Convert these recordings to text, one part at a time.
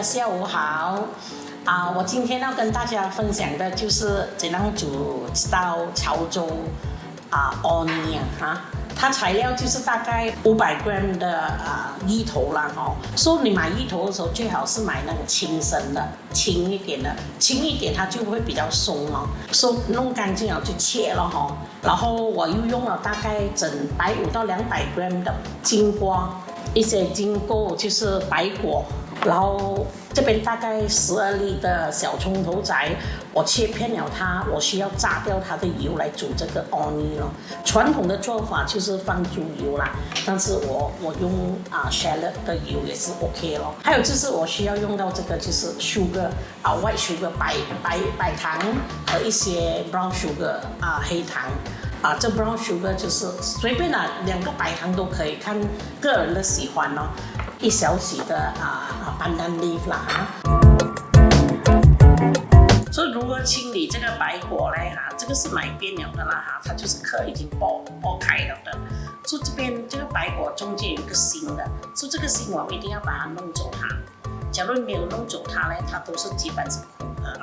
下午好。我今天要跟大家分享的就是怎样煮这道潮州芋泥它材料就是大概500g 的芋头啦所以你买芋头的时候最好是买那个轻身的，轻一点的，轻一点它就会比较松所以弄干净了就切了然后我又用了大概整150到200g 的金瓜，一些金菇就是白果，然后这边大概12粒的小葱头仔，我切片了它，我需要炸掉它的油来煮这个芋泥咯。传统的做法就是放猪油啦，但是我用shallot 的油也是 OK 咯。还有就是我需要用到这个就是 sugar white sugar 白糖和一些 brown sugar 黑糖。这 brown sugar 就是随便2个白糖都可以，看个人的喜欢咯。1小匙的pandan leaf 啦所以如何清理这个白果呢这个是买遍了的啦它就是壳已经剥开了的。所以这边这个白果中间有一个芯的，所以这个芯我们一定要把它弄走它。假如你没有弄走它呢，它都是基本是苦的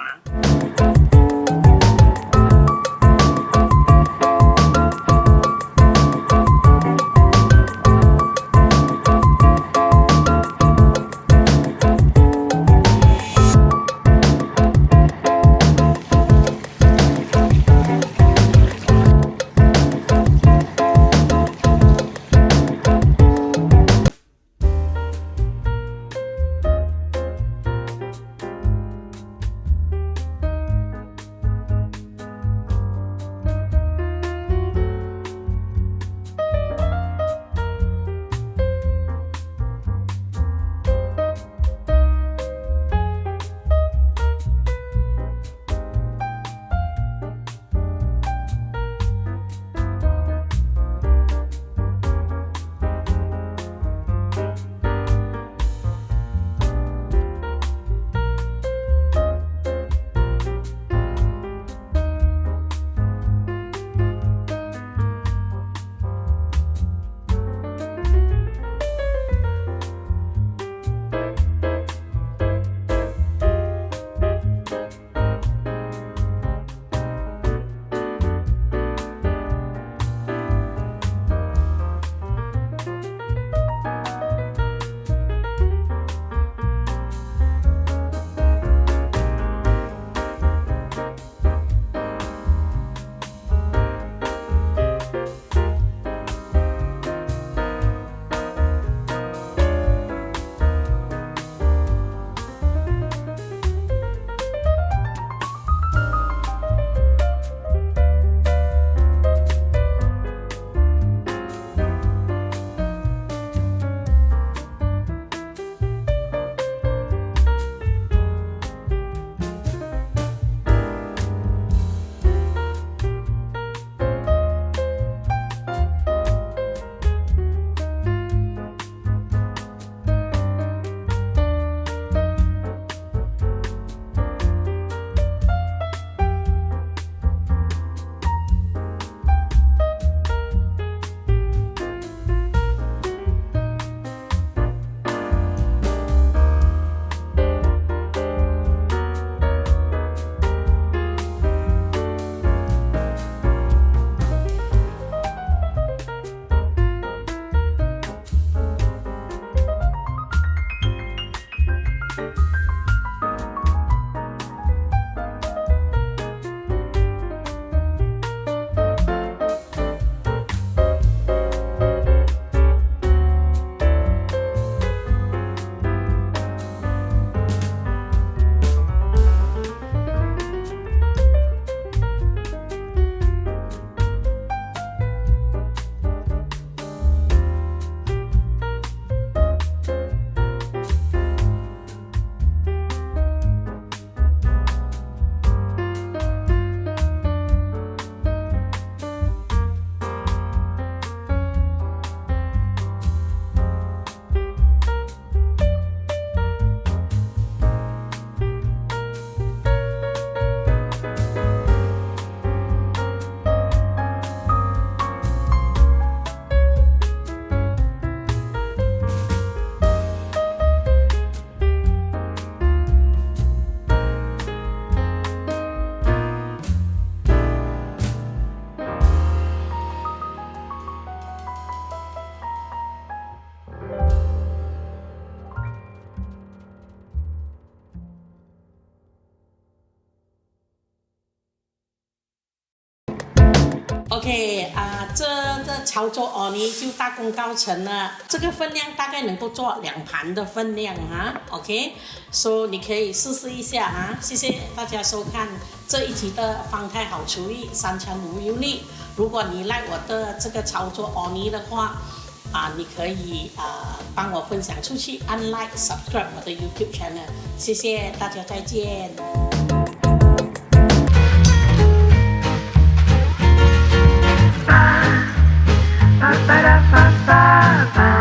OK 这潮州芋泥就大功告成了，这个分量大概能够做2盘的分量OK， 所以你可以试试一下谢谢大家收看这一集的方太好厨艺3餐无忧虑。如果你like我的这个潮州芋泥的话你可以帮我分享出去，按 like subscribe 我的 YouTube channel， 谢谢大家，再见。Ba ba da ba ba ba.